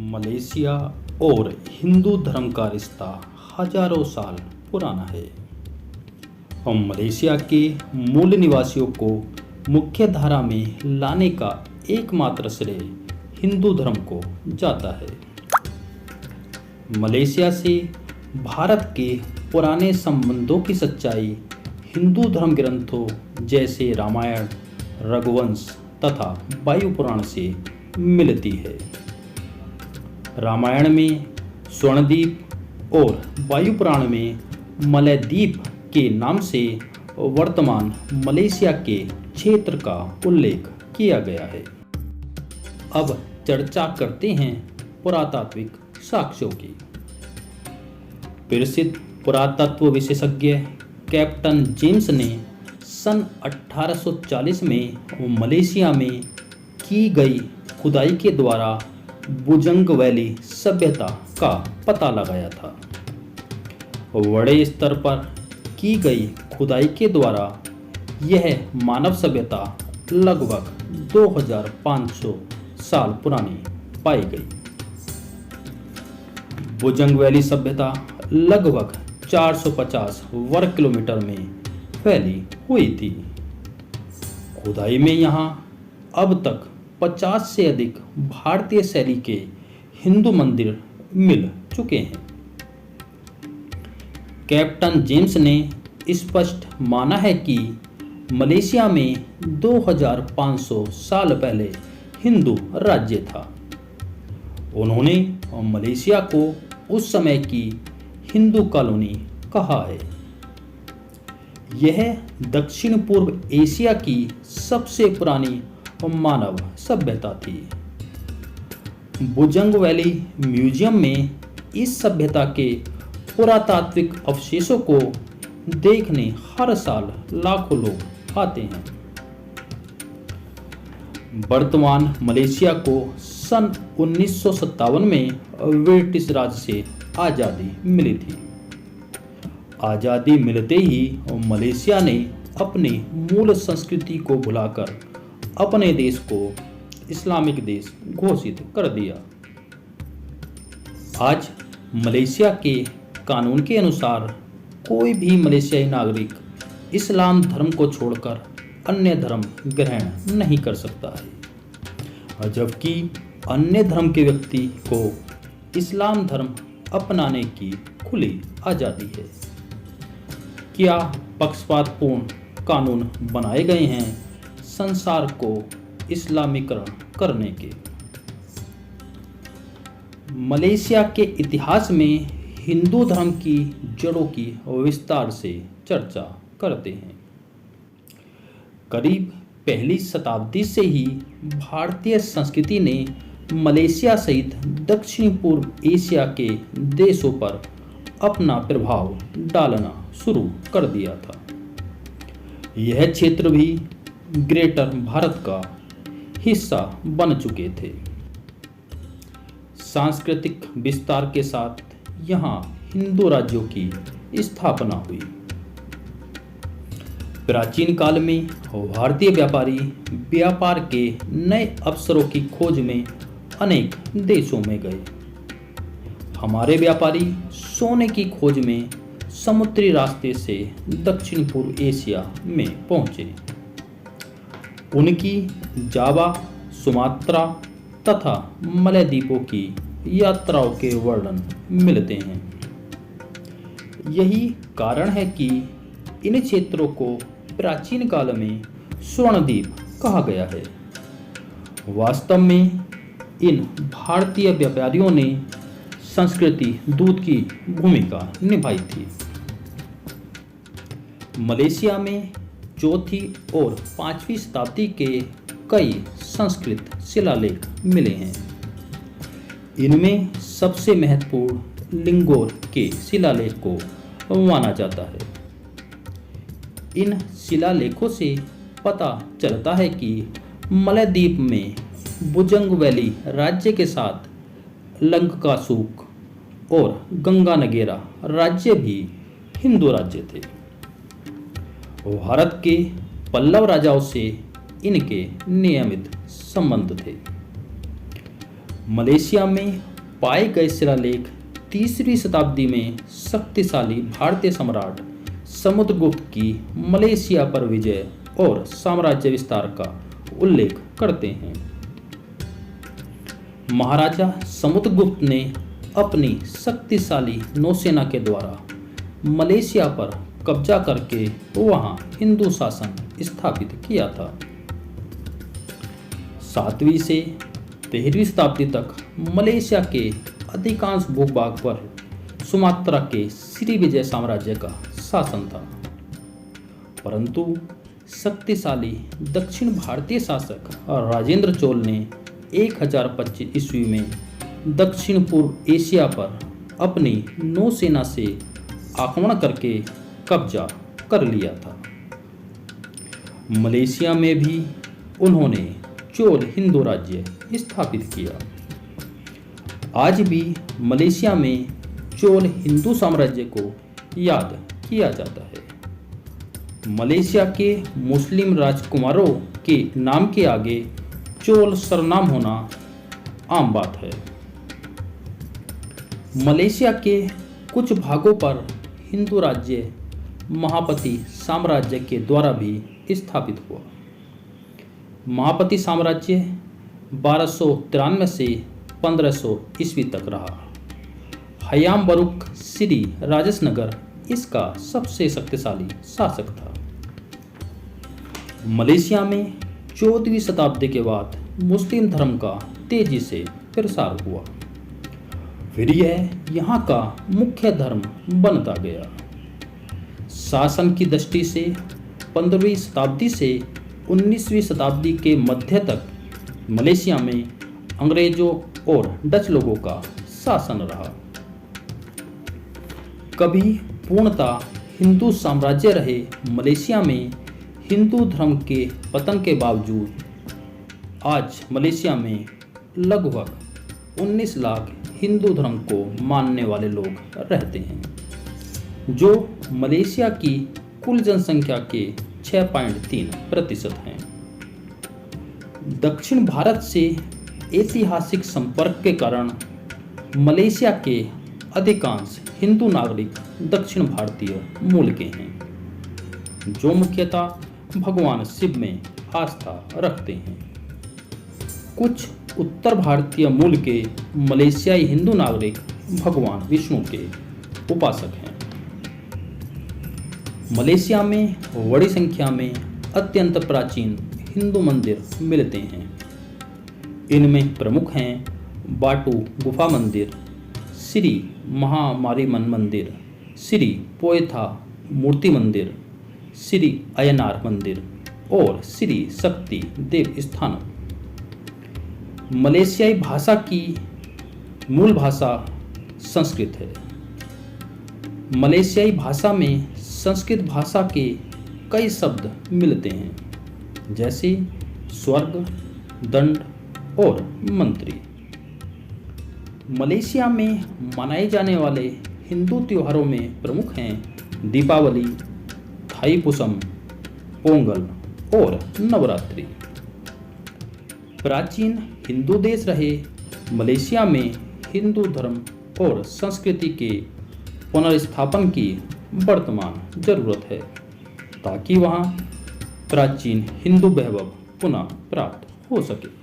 Malaysia और हिंदू धर्म का रिश्ता हजारों साल पुराना है। हम मलेशिया के मूल निवासियों को मुख्य धारा में लाने का एकमात्र श्रेय हिंदू धर्म को जाता है। मलेशिया से भारत के पुराने संबंधों की सच्चाई हिंदू धर्म ग्रंथों जैसे रामायण, रघुवंश तथा वायु पुराण से मिलती है। रामायण में स्वर्णद्वीप और वायु पुराण में मलयद्वीप के नाम से वर्तमान मलेशिया के क्षेत्र का उल्लेख किया गया है। अब चर्चा करते हैं पुरातात्विक साक्ष्यों की। प्रसिद्ध पुरातत्व विशेषज्ञ कैप्टन जेम्स ने सन 1840 में मलेशिया में की गई खुदाई के द्वारा बुजंग वैली सभ्यता का पता लगाया था। बड़े स्तर पर की गई खुदाई के द्वारा यह मानव सभ्यता लगभग 2500 साल पुरानी पाई गई। बुजंग वैली सभ्यता लगभग 450 वर्ग किलोमीटर में फैली हुई थी। खुदाई में यहाँ अब तक 50 से अधिक भारतीय शैली के हिंदू मंदिर मिल चुके हैं। कैप्टन जेम्स ने स्पष्ट माना है कि मलेशिया में 2500 साल पहले हिंदू राज्य था। उन्होंने मलेशिया को उस समय की हिंदू कॉलोनी कहा है। यह दक्षिण पूर्व एशिया की सबसे पुरानी मानव सभ्यता थी। बुजंग वैली म्यूजियम में इस सभ्यता के पुरातात्विक अवशेषों को देखने हर साल लाखों लोग आते हैं। वर्तमान मलेशिया को सन 1957 में ब्रिटिश राज से आज़ादी मिली थी। आज़ादी मिलते ही मलेशिया ने अपनी मूल संस्कृति को भुलाकर अपने देश को इस्लामिक देश घोषित कर दिया। आज मलेशिया के कानून के अनुसार कोई भी मलेशियाई नागरिक इस्लाम धर्म को छोड़कर अन्य धर्म ग्रहण नहीं कर सकता है, जबकि अन्य धर्म के व्यक्ति को इस्लाम धर्म अपनाने की खुली आज़ादी है। क्या पक्षपातपूर्ण कानून बनाए गए हैं संसार को इस्लामीकरण करने के। मलेशिया के इतिहास में हिंदू धर्म की जड़ों की विस्तार से चर्चा करते हैं। करीब पहली शताब्दी से ही भारतीय संस्कृति ने मलेशिया सहित दक्षिण पूर्व एशिया के देशों पर अपना प्रभाव डालना शुरू कर दिया था। यह क्षेत्र भी ग्रेटर भारत का हिस्सा बन चुके थे। सांस्कृतिक विस्तार के साथ यहाँ हिंदू राज्यों की स्थापना हुई। प्राचीन काल में भारतीय व्यापारी व्यापार के नए अवसरों की खोज में अनेक देशों में गए। हमारे व्यापारी सोने की खोज में समुद्री रास्ते से दक्षिण पूर्व एशिया में पहुंचे। उनकी जावा, सुमात्रा तथा मलयद्वीपों की यात्राओं के वर्णन मिलते हैं। यही कारण है कि इन क्षेत्रों को प्राचीन काल में स्वर्णद्वीप कहा गया है। वास्तव में इन भारतीय व्यापारियों ने संस्कृति दूत की भूमिका निभाई थी। मलेशिया में चौथी और 5वीं शताब्दी के कई संस्कृत शिलालेख मिले हैं। इनमें सबसे महत्वपूर्ण लिंगोर के शिलालेख को माना जाता है। इन शिलालेखों से पता चलता है कि मलयद्वीप में बुजंग वैली राज्य के साथ लंकासुक और गंगानगेरा राज्य भी हिंदू राज्य थे। भारत के पल्लव राजाओं से इनके नियमित संबंध थे। मलेशिया में पाए गए शिलालेख 3वीं शताब्दी में शक्तिशाली भारतीय सम्राट समुद्रगुप्त की मलेशिया पर विजय और साम्राज्य विस्तार का उल्लेख करते हैं। महाराजा समुद्रगुप्त ने अपनी शक्तिशाली नौसेना के द्वारा मलेशिया पर कब्जा करके वहां हिंदू शासन स्थापित किया था। 7वीं से 13वीं शताब्दी तक मलेशिया के अधिकांश भूभाग पर सुमात्रा के श्रीविजय साम्राज्य का शासन था, परंतु शक्तिशाली दक्षिण भारतीय शासक राजेंद्र चोल ने 1025 ईस्वी में दक्षिण पूर्व एशिया पर अपनी नौसेना से आक्रमण करके कब्जा कर लिया था। मलेशिया में भी उन्होंने चोल हिंदू राज्य स्थापित किया। आज भी मलेशिया में चोल हिंदू साम्राज्य को याद किया जाता है। मलेशिया के मुस्लिम राजकुमारों के नाम के आगे चोल सरनाम होना आम बात है। मलेशिया के कुछ भागों पर हिंदू राज्य महापति साम्राज्य के द्वारा भी स्थापित हुआ। महापति साम्राज्य 1293 से 1500 ईस्वी तक रहा। हयाम बरुक श्री राजसनगर इसका सबसे शक्तिशाली शासक था। मलेशिया में 14वीं शताब्दी के बाद मुस्लिम धर्म का तेजी से प्रसार हुआ, फिर यह यहाँ का मुख्य धर्म बनता गया। शासन की दृष्टि से 15वीं शताब्दी से 19वीं शताब्दी के मध्य तक मलेशिया में अंग्रेजों और डच लोगों का शासन रहा। कभी पूर्णतः हिंदू साम्राज्य रहे मलेशिया में हिंदू धर्म के पतन के बावजूद आज मलेशिया में लगभग 19 लाख हिंदू धर्म को मानने वाले लोग रहते हैं, जो मलेशिया की कुल जनसंख्या के 6.3% हैं। दक्षिण भारत से ऐतिहासिक संपर्क के कारण मलेशिया के अधिकांश हिंदू नागरिक दक्षिण भारतीय मूल के हैं, जो मुख्यतः भगवान शिव में आस्था रखते हैं। कुछ उत्तर भारतीय मूल के मलेशियाई हिंदू नागरिक भगवान विष्णु के उपासक हैं। मलेशिया में बड़ी संख्या में अत्यंत प्राचीन हिंदू मंदिर मिलते हैं। इनमें प्रमुख हैं बाटू गुफा मंदिर, श्री महामारीमन मंदिर, श्री पोयथा मूर्ति मंदिर, श्री अयनार मंदिर और श्री शक्ति देव स्थानम। मलेशियाई भाषा की मूल भाषा संस्कृत है। मलेशियाई भाषा में संस्कृत भाषा के कई शब्द मिलते हैं, जैसे स्वर्ग, दंड और मंत्री। मलेशिया में मनाए जाने वाले हिंदू त्योहारों में प्रमुख हैं दीपावली, थाईपुसम, पोंगल और नवरात्रि। प्राचीन हिंदू देश रहे मलेशिया में हिंदू धर्म और संस्कृति के पुनर्स्थापन की वर्तमान जरूरत है, ताकि वहाँ प्राचीन हिंदू वैभव पुनः प्राप्त हो सके।